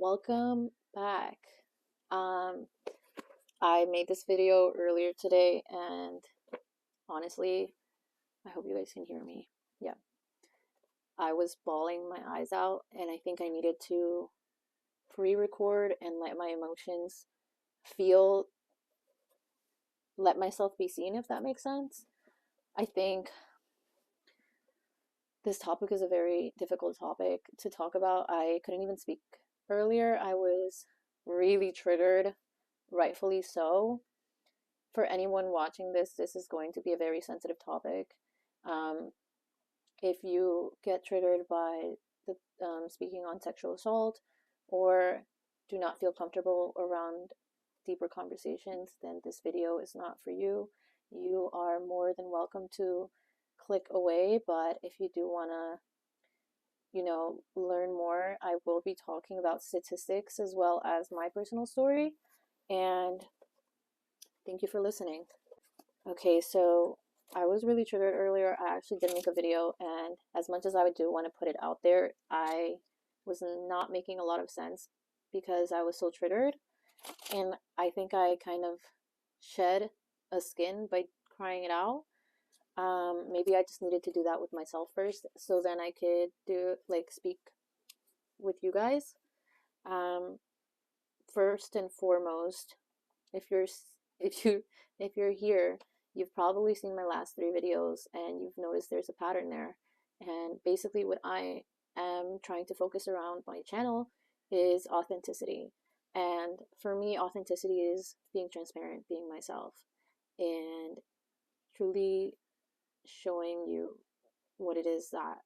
welcome back. Um, I made this video earlier today, and honestly, I hope you guys can hear me. Yeah, I was bawling my eyes out, and I think I needed to pre-record and let my emotions feel, let myself be seen, if that makes sense. I think this topic is a very difficult topic to talk about. I couldn't even speak earlier. I was really triggered, rightfully so. For anyone watching this is going to be a very sensitive topic. Um, if you get triggered by the speaking on sexual assault or do not feel comfortable around deeper conversations, then this video is not for you. You are more than welcome to click away, but if you do want to learn more, I will be talking about statistics as well as my personal story. And thank you for listening. Okay, so I was really triggered earlier. I actually did make a video, and as much as I do want to put it out there, I was not making a lot of sense because I was so triggered. And I think I kind of shed a skin by crying it out. Maybe I just needed to do that with myself first, so then I could speak with you guys. Um, First and foremost, if you're if you if you're here, you've probably seen my last 3 videos and you've noticed there's a pattern there. And basically what I am trying to focus around my channel is authenticity. And for me, authenticity is being transparent, being myself, and truly showing you what it is that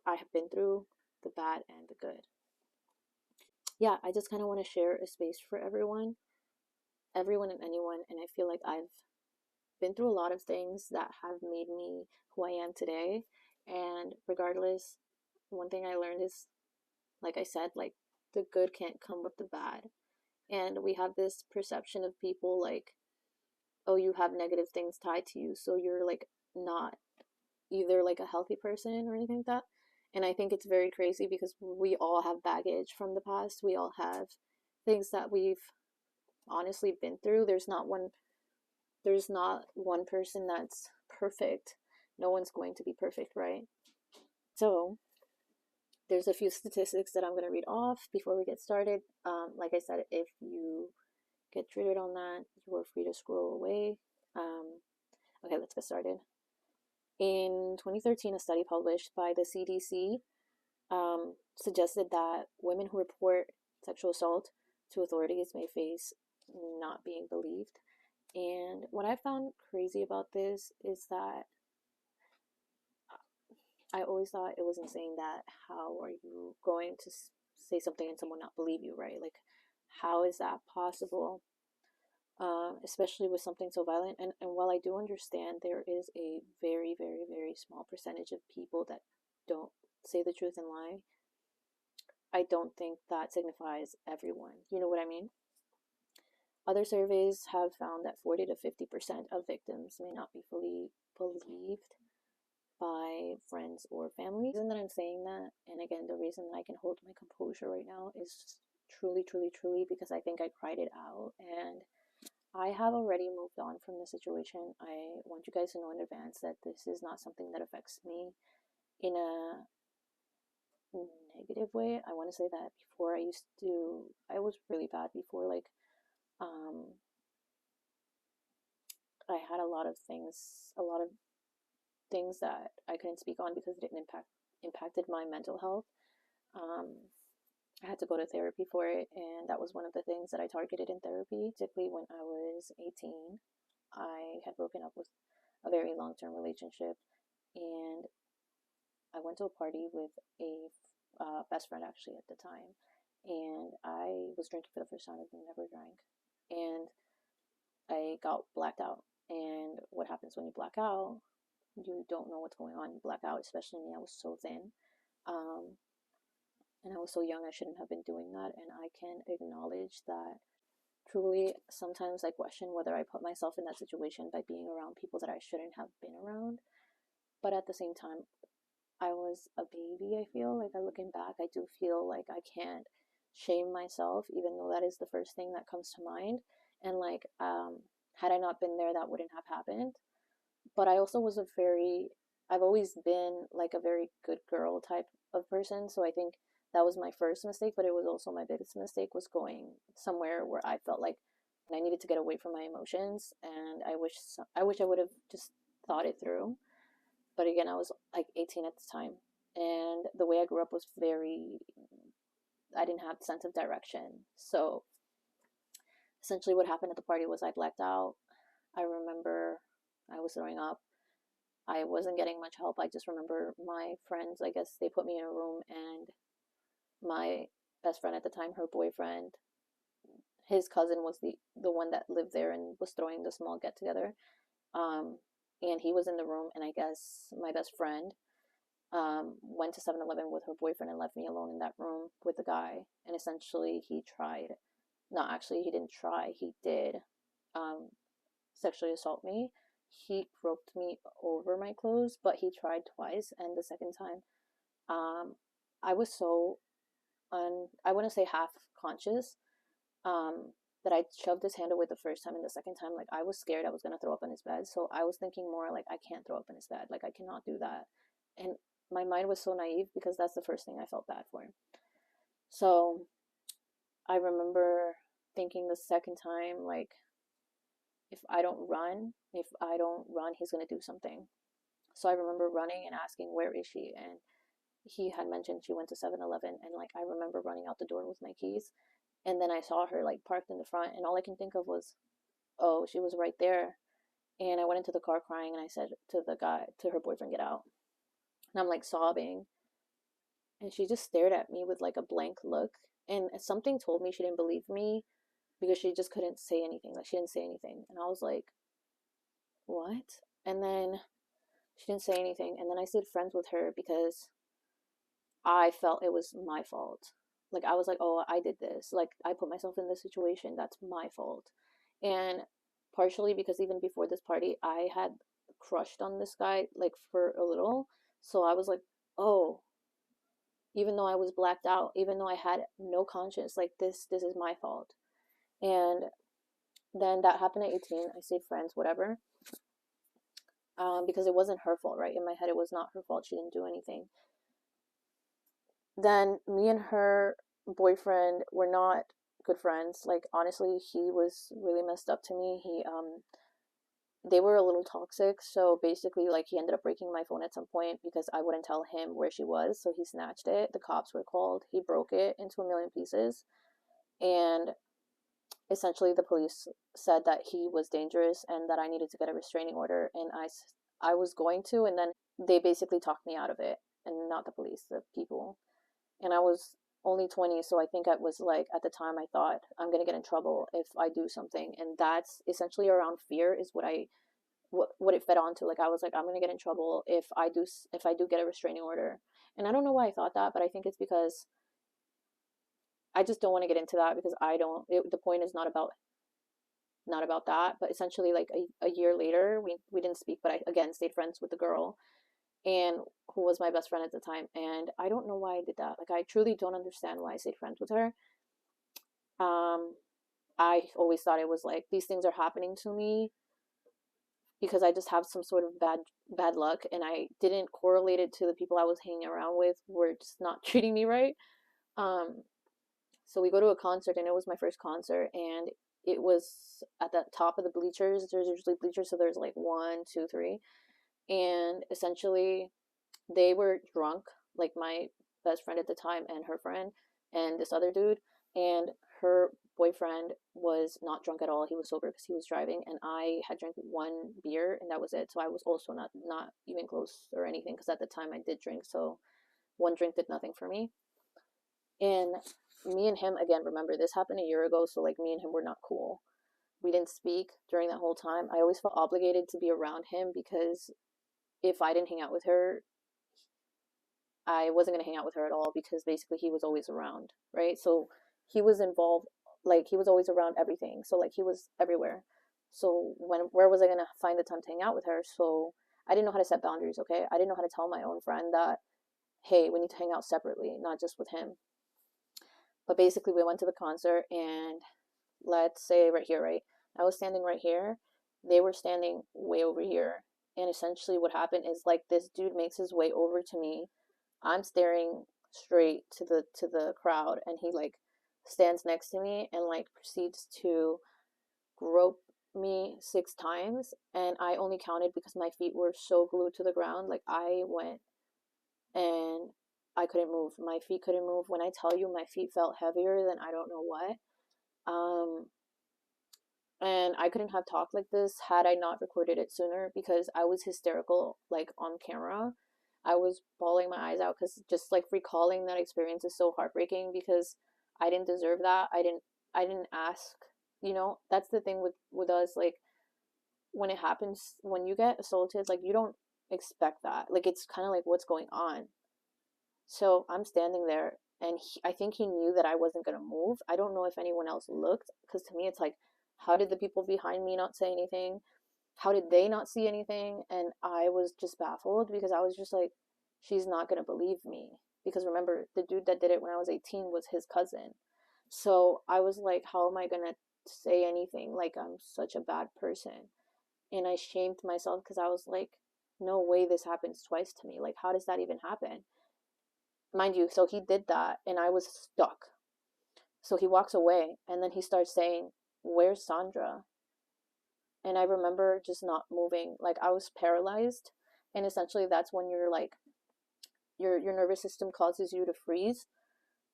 I have been through, the bad and the good. Yeah, I just kind of want to share a space for everyone and anyone. And I feel like I've been through a lot of things that have made me who I am today. And regardless, one thing I learned is, like I said, like the good can't come with the bad. And we have this perception of people like, oh, you have negative things tied to you, so you're like not either like a healthy person or anything like that. And I think it's very crazy because we all have baggage from the past. We all have things that we've honestly been through. There's not one person that's perfect. No one's going to be perfect, right? So there's a few statistics that I'm going to read off before we get started. Like I said, if you get triggered on that, you are free to scroll away. Okay, let's get started. In 2013, a study published by the CDC suggested that women who report sexual assault to authorities may face not being believed. And what I found crazy about this is that I always thought it was insane that how are you going to say something and someone not believe you, right? Like, how is that possible? Especially with something so violent. And while I do understand there is a very, very, very small percentage of people that don't say the truth and lie, I don't think that signifies everyone. You know what I mean? Other surveys have found that 40 to 50% of victims may not be fully believed by friends or family. The reason that I'm saying that, and again, the reason that I can hold my composure right now is truly, truly, truly because I think I cried it out and I have already moved on from the situation. I want you guys to know in advance that this is not something that affects me in a negative way. I want to say that before I was really bad before, like, I had a lot of things that I couldn't speak on because it didn't impacted my mental health. I had to go to therapy for it, and that was one of the things that I targeted in therapy. Particularly when I was 18, I had broken up with a very long-term relationship, and I went to a party with a best friend actually at the time, and I was drinking for the first time. I've never drank, and I got blacked out. And what happens when you black out? You don't know what's going on. You black out, especially me. I was so thin. And I was so young, I shouldn't have been doing that. And I can acknowledge that truly sometimes I question whether I put myself in that situation by being around people that I shouldn't have been around. But at the same time, I was a baby, I feel like. Looking back, I do feel like I can't shame myself, even though that is the first thing that comes to mind. And like, had I not been there, that wouldn't have happened. But I also was I've always been like a very good girl type of person. So I think that was my first mistake, but it was also my biggest mistake, was going somewhere where I felt like I needed to get away from my emotions. And I wish I would have just thought it through. But again, I was like 18 at the time. And the way I grew up was I didn't have a sense of direction. So essentially what happened at the party was I blacked out. I remember I was throwing up. I wasn't getting much help. I just remember my friends, I guess they put me in a room, and my best friend at the time, her boyfriend, his cousin was the one that lived there and was throwing the small get together. And he was in the room, and I guess my best friend went to 7-Eleven with her boyfriend and left me alone in that room with the guy. And essentially he tried, not actually, he didn't try, he did sexually assault me. He groped me over my clothes, but he tried twice. And the second time, I was so I wouldn't say half conscious, that I shoved his hand away the first time, and the second time, like, I was scared I was gonna throw up in his bed. So I was thinking more like, I can't throw up in his bed, like I cannot do that. And my mind was so naive, because that's the first thing I felt bad for. So I remember thinking the second time, like, if I don't run, he's gonna do something. So I remember running and asking, where is she? And he had mentioned she went to 7-Eleven, and like, I remember running out the door with my keys, and then I saw her like parked in the front, and all I can think of was, oh, she was right there. And I went into the car crying, and I said to her boyfriend, get out. And I'm like sobbing, and she just stared at me with like a blank look, and something told me she didn't believe me, because she just couldn't say anything. Like, she didn't say anything. And I was like, what? And then she didn't say anything, and then I stayed friends with her because I felt it was my fault. Like, I was like, oh, I did this. Like, I put myself in this situation. That's my fault. And partially because even before this party, I had crushed on this guy, like, for a little. So I was like, oh, even though I was blacked out, even though I had no conscience, like, this is my fault. And then that happened at 18. I stayed friends, whatever. Because it wasn't her fault, right? In my head, it was not her fault. She didn't do anything. Then me and her boyfriend were not good friends. Like, honestly, he was really messed up to me. They were a little toxic. So basically, like, he ended up breaking my phone at some point because I wouldn't tell him where she was. So he snatched it. The cops were called. He broke it into a million pieces. And essentially the police said that he was dangerous and that I needed to get a restraining order. And I was going to, and then they basically talked me out of it. And not the police, the people. And I was only 20, so I think I was like, at the time, I thought, I'm gonna get in trouble if I do something. And that's essentially around fear, is what it fed onto. Like, I was like, I'm gonna get in trouble if I do get a restraining order. And I don't know why I thought that, but I think it's because I just don't want to get into that, because the point is not about that. But essentially, like, a year later, we didn't speak, but I again stayed friends with the girl, and who was my best friend at the time. And I don't know why I did that. Like, I truly don't understand why I stayed friends with her. I always thought it was like, these things are happening to me because I just have some sort of bad luck, and I didn't correlate it to the people I was hanging around with were just not treating me right. So we go to a concert, and it was my first concert, and it was at the top of the bleachers. There's usually bleachers, so there's like 1, 2, 3. And essentially they were drunk, like my best friend at the time and her friend and this other dude, and her boyfriend was not drunk at all. He was sober because he was driving, and I had drank 1 beer, and that was it. So I was also not even close or anything, because at the time I did drink, so 1 drink did nothing for me. And me and him, again, remember, this happened a year ago, so like, me and him were not cool. We didn't speak during that whole time. I always felt obligated to be around him, because if I didn't hang out with her, I wasn't going to hang out with her at all, because basically he was always around, right? So he was involved, like, he was always around everything. So like, he was everywhere. So where was I going to find the time to hang out with her? So I didn't know how to set boundaries, okay? I didn't know how to tell my own friend that, hey, we need to hang out separately, not just with him. But basically, we went to the concert, and let's say right here, right? I was standing right here. They were standing way over here. And essentially what happened is like this dude makes his way over to me. I'm staring straight to the crowd, and he like stands next to me and like proceeds to grope me 6 times, and I only counted because my feet were so glued to the ground. Like I went and I couldn't move. My feet couldn't move. When I tell you my feet felt heavier than I don't know what. And I couldn't have talked like this had I not recorded it sooner, because I was hysterical like on camera. I was bawling my eyes out because just like recalling that experience is so heartbreaking, because I didn't deserve that. I didn't ask, you know. That's the thing with us, like when it happens, when you get assaulted, like you don't expect that. Like it's kind of like what's going on. So I'm standing there, and I think he knew that I wasn't going to move. I don't know if anyone else looked, because to me, it's like, how did the people behind me not say anything? How did they not see anything? And I was just baffled, because I was just like, she's not going to believe me. Because remember, the dude that did it when I was 18 was his cousin. So I was like, how am I going to say anything? Like, I'm such a bad person. And I shamed myself, because I was like, no way this happens twice to me. Like, how does that even happen? Mind you, so he did that, and I was stuck. So he walks away, and then he starts saying, "Where's Sandra?" And I remember just not moving. Like I was paralyzed. And essentially that's when you're like, your nervous system causes you to freeze,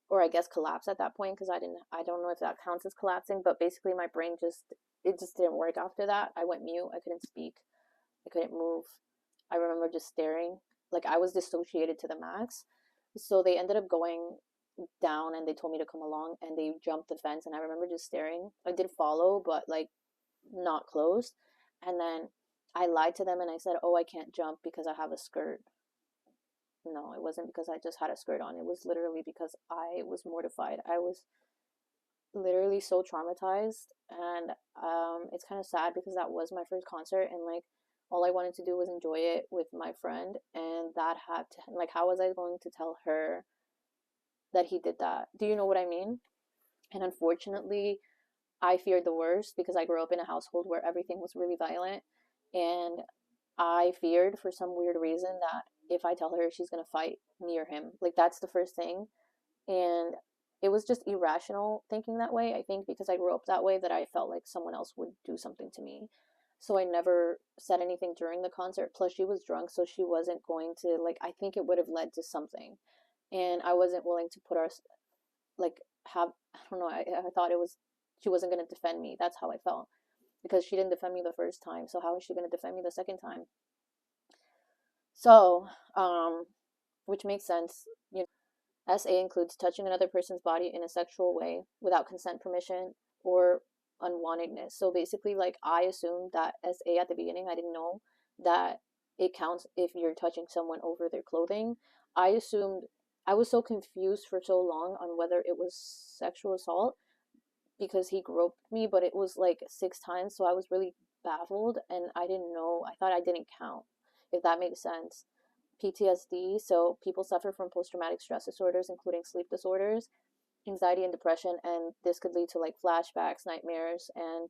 or I guess collapse at that point, because I don't know if that counts as collapsing, but basically my brain just, it just didn't work after that. I went mute. I couldn't speak. I couldn't move. I remember just staring. Like I was dissociated to the max. So they ended up going down, and they told me to come along, and they jumped the fence, and I remember just staring. I did follow, but like not close. And then I lied to them, and I said, "Oh, I can't jump because I have a skirt." No, it wasn't because I just had a skirt on. It was literally because I was mortified. I was literally so traumatized. And it's kind of sad, because that was my first concert, and like all I wanted to do was enjoy it with my friend, and that had to, like, how was I going to tell her that he did that? Do you know what I mean? And unfortunately, I feared the worst, because I grew up in a household where everything was really violent, and I feared for some weird reason that if I tell her, she's gonna fight me or him. Like that's the first thing. And it was just irrational thinking that way, I think, because I grew up that way, that I felt like someone else would do something to me. So I never said anything during the concert. Plus she was drunk, so she wasn't going to, like, I think it would have led to something. And I wasn't willing to put our, like, have, I don't know, I thought it was, she wasn't going to defend me. That's how I felt, because she didn't defend me the first time, so how is she going to defend me the second time? So which makes sense, you know. SA includes touching another person's body in a sexual way without consent, permission, or unwantedness. So basically, like, I assumed that SA at the beginning, I didn't know that it counts if you're touching someone over their clothing. I assumed, I was so confused for so long on whether it was sexual assault, because he groped me, but it was like 6 times, so I was really baffled, and I didn't know. I thought I didn't count, if that makes sense. PTSD, so people suffer from post-traumatic stress disorders, including sleep disorders, anxiety, and depression, and this could lead to like flashbacks, nightmares, and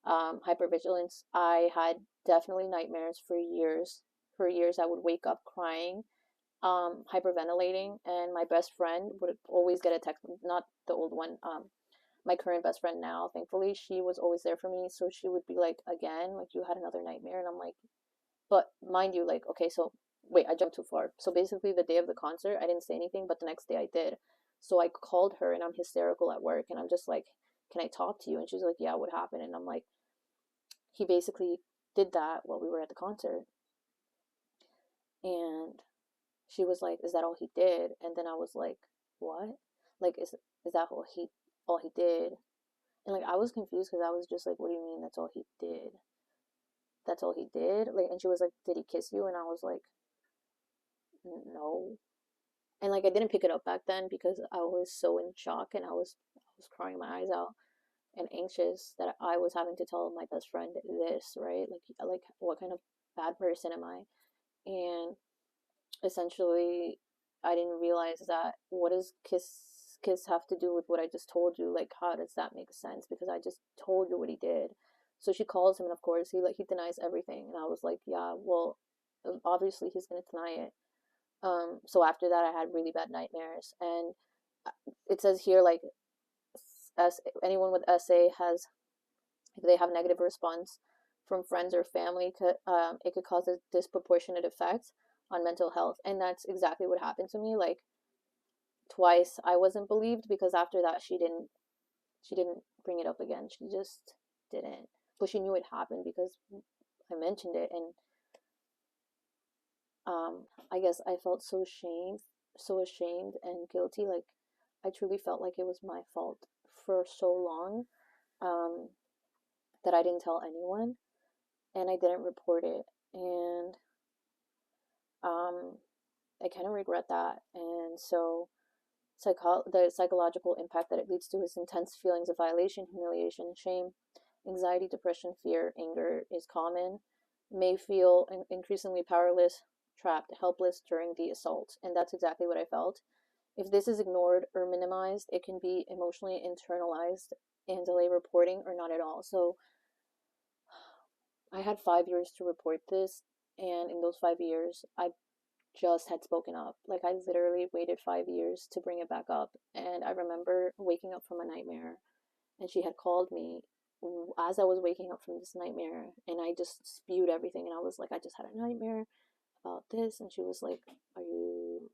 hypervigilance. I had definitely nightmares for years. For years, I would wake up crying, hyperventilating, and my best friend would always get a text, not the old one, my current best friend now, thankfully, she was always there for me. So she would be like, again, like, you had another nightmare. And I'm like, but mind you, like, okay, so wait, I jumped too far. So basically, the day of the concert, I didn't say anything, but the next day I did. So I called her, and I'm hysterical at work, and I'm just like, can I talk to you? And she's like, yeah, what happened? And I'm like, he basically did that while we were at the concert. And she was like, is that all he did? And then I was like, what? Like, is that all he did? And like I was confused, because I was just like, what do you mean that's all he did? That's all he did? Like, and she was like, did he kiss you? And I was like, no. And like I didn't pick it up back then, because I was so in shock, and I was crying my eyes out and anxious that I was having to tell my best friend this, right? Like what kind of bad person am I? And essentially I didn't realize that, what does kiss have to do with what I just told you? Like, how does that make sense? Because I just told you what he did. So she calls him, and of course he denies everything. And I was like, yeah, well, obviously he's gonna deny it. So after that, I had really bad nightmares, and it says here, like, as anyone with SA has, if they have negative response from friends or family, it could cause a disproportionate effect on mental health, and that's exactly what happened to me. Like, twice I wasn't believed, because after that she didn't bring it up again. She just didn't. But she knew it happened because I mentioned it, and I guess I felt so ashamed and guilty. Like, I truly felt like it was my fault for so long, um, that I didn't tell anyone, and I didn't report it, and I kind of regret that. And so, the psychological impact that it leads to is intense feelings of violation, humiliation, shame, anxiety, depression, fear, anger is common. May feel increasingly powerless, trapped, helpless during the assault. And that's exactly what I felt. If this is ignored or minimized, it can be emotionally internalized and delay reporting or not at all. So I had 5 years to report this, and in those 5 years, I just had spoken up. Like, I literally waited 5 years to bring it back up. And I remember waking up from a nightmare, and she had called me as I was waking up from this nightmare, and I just spewed everything. And I was like, I just had a nightmare about this. And she was like, are you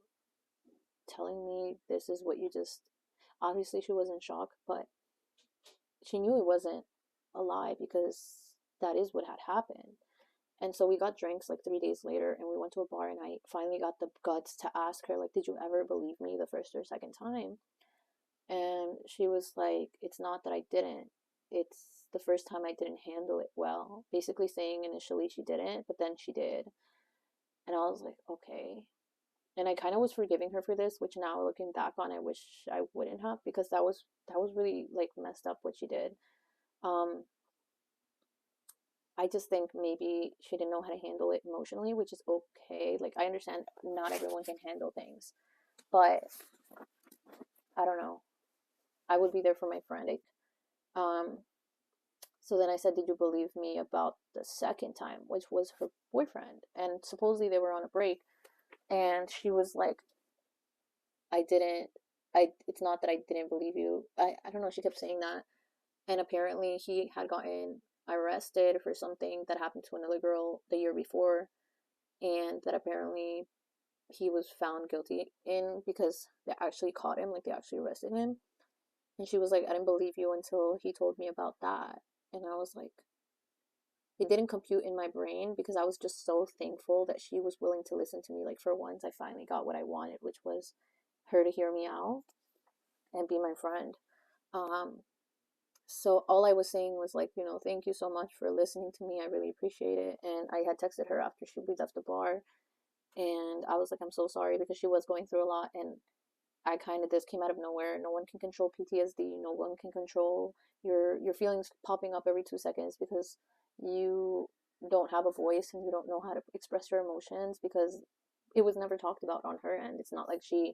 telling me this is what you just... Obviously she was in shock, but she knew it wasn't a lie, because that is what had happened. And so we got drinks like 3 days later, and we went to a bar, and I finally got the guts to ask her, like, did you ever believe me the first or second time? And she was like, it's not that I didn't, it's the first time I didn't handle it well. Basically saying initially she didn't, but then she did. And I was like, okay. And I kind of was forgiving her for this, which now looking back on, I wish I wouldn't have, because that was really like messed up what she did. Um, I just think maybe she didn't know how to handle it emotionally, which is okay. Like, I understand not everyone can handle things, but I don't know. I would be there for my friend. So then I said, did you believe me about the second time, which was her boyfriend? And supposedly they were on a break, and she was like, I didn't, it's not that I didn't believe you. I don't know. She kept saying that. And apparently he had gotten arrested for something that happened to another girl the year before, and that apparently he was found guilty in, because they actually caught him, like they actually arrested him. And she was like, I didn't believe you until he told me about that. And I was like, it didn't compute in my brain, because I was just so thankful that she was willing to listen to me. Like, for once I finally got what I wanted, which was her to hear me out and be my friend. So all I was saying was, like, thank you so much for listening to me. I really appreciate it. And I had texted her after we left the bar, and I was like, I'm so sorry, because she was going through a lot, and this came out of nowhere. No one can control PTSD. No one can control your feelings popping up every 2 seconds, because you don't have a voice and you don't know how to express your emotions, because it was never talked about on her end. It's not like she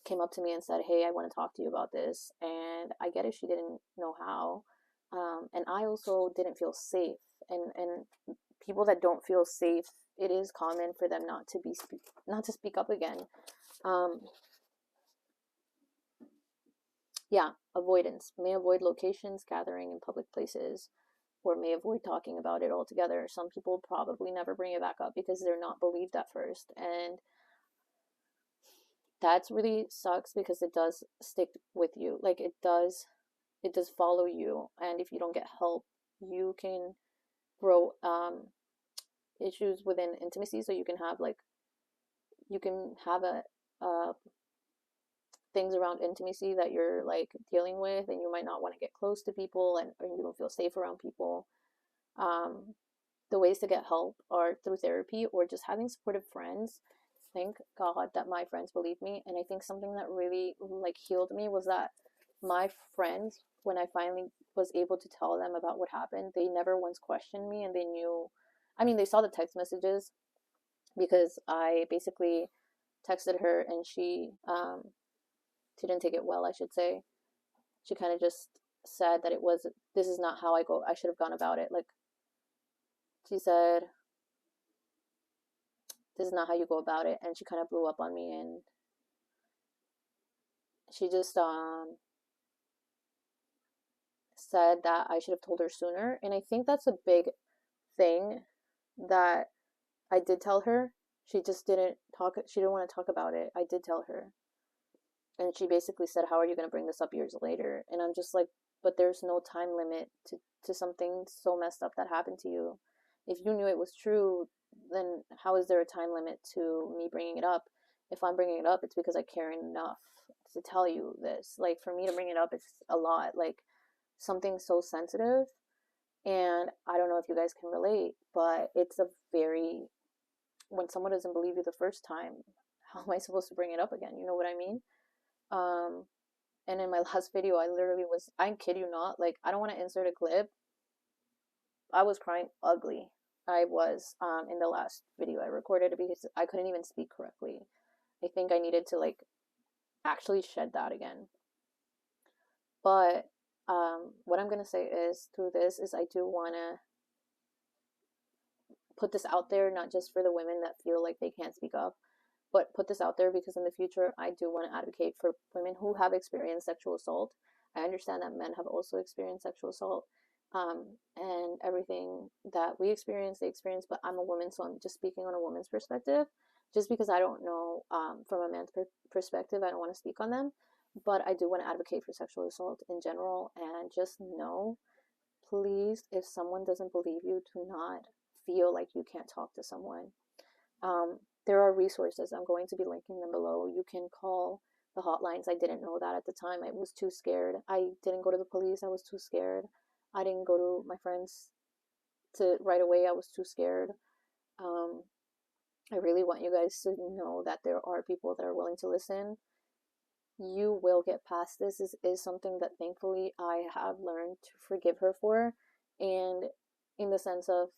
came up to me and said, hey, I want to talk to you about this. And I get it, she didn't know how. And I also didn't feel safe. And people that don't feel safe, it is common for them not to speak up again. Yeah, avoidance. May avoid locations, gathering in public places, or may avoid talking about it altogether. Some people probably never bring it back up because they're not believed at first. And that's really sucks, because it does stick with you. Like, it does follow you. And if you don't get help, you can grow issues within intimacy. So you can have a things around intimacy that you're like dealing with, and you might not want to get close to people, or you don't feel safe around people. The ways to get help are through therapy or just having supportive friends. Thank God that my friends believed me. And I think something that really like healed me was that my friends, when I finally was able to tell them about what happened, they never once questioned me, and they knew, I mean, they saw the text messages, because I basically texted her, and she She didn't take it well, I should say. She kind of just said that this is not how I should have gone about it. Like, she said, this is not how you go about it. And she kind of blew up on me, and she just said that I should have told her sooner. And I think that's a big thing that I did tell her. She just didn't talk, she didn't want to talk about it. I did tell her. And she basically said, how are you going to bring this up years later? And I'm just like, but there's no time limit to something so messed up that happened to you. If you knew it was true, then how is there a time limit to me bringing it up? If I'm bringing it up, it's because I care enough to tell you this. Like, for me to bring it up, it's a lot. Like, something so sensitive. And I don't know if you guys can relate, but it's a very, when someone doesn't believe you the first time, how am I supposed to bring it up again? You know what I mean? And in my last video, I kid you not, like, I don't want to insert a clip. I was crying ugly. I was, in the last video I recorded, because I couldn't even speak correctly. I think I needed to, like, actually shed that again. But, what I'm going to say is, through this, is I do want to put this out there, not just for the women that feel like they can't speak up, but put this out there because in the future, I do want to advocate for women who have experienced sexual assault. I understand that men have also experienced sexual assault, and everything that we experience, they experience, but I'm a woman, so I'm just speaking on a woman's perspective. Just because I don't know, from a man's perspective, I don't want to speak on them, but I do want to advocate for sexual assault in general. And just know, please, if someone doesn't believe you, do not feel like you can't talk to someone. There are resources. I'm going to be linking them below. You can call the hotlines. I didn't know that at the time. I was too scared. I didn't go to the police. I was too scared. I didn't go to my friends right away. I was too scared. I really want you guys to know that there are people that are willing to listen. You will get past this. This is something that thankfully I have learned to forgive her for. And in the sense of,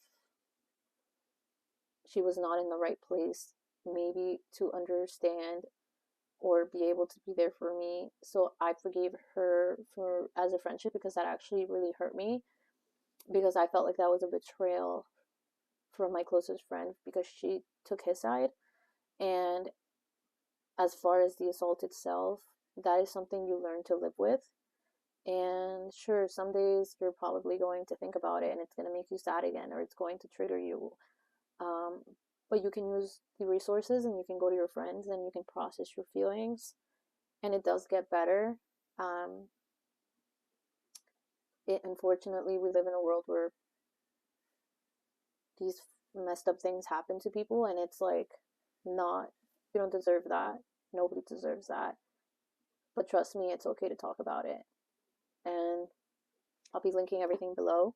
she was not in the right place, maybe to understand or be able to be there for me. So I forgave her for as a friendship, because that actually really hurt me, because I felt like that was a betrayal from my closest friend, because she took his side. And as far as the assault itself, that is something you learn to live with. And sure, some days you're probably going to think about it and it's going to make you sad again, or it's going to trigger you. But you can use the resources, and you can go to your friends, and you can process your feelings, and it does get better. Unfortunately, we live in a world where these messed up things happen to people, and it's like, not, you don't deserve that. Nobody deserves that. But trust me, it's okay to talk about it. And I'll be linking everything below.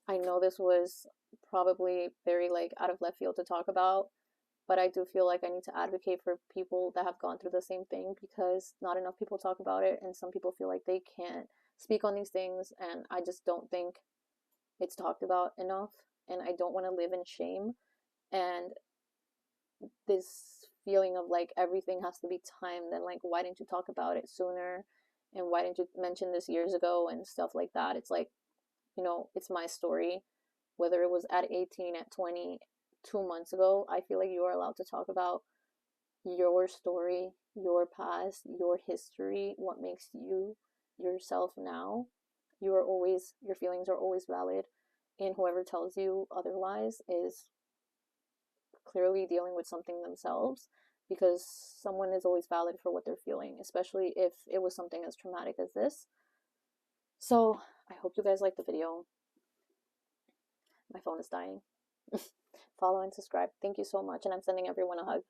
I know this was probably very, like, out of left field to talk about, but I do feel like I need to advocate for people that have gone through the same thing, because not enough people talk about it, and some people feel like they can't speak on these things, and I just don't think it's talked about enough, and I don't want to live in shame and this feeling of like everything has to be timed, and like, why didn't you talk about it sooner, and why didn't you mention this years ago, and stuff like that. It's like, it's my story, whether it was at 18, at 20, 2 months ago. I feel like you are allowed to talk about your story, your past, your history, what makes you yourself now. Your feelings are always valid, and whoever tells you otherwise is clearly dealing with something themselves, because someone is always valid for what they're feeling, especially if it was something as traumatic as this. So I hope you guys liked the video. My phone is dying. Follow and subscribe. Thank you so much, and I'm sending everyone a hug.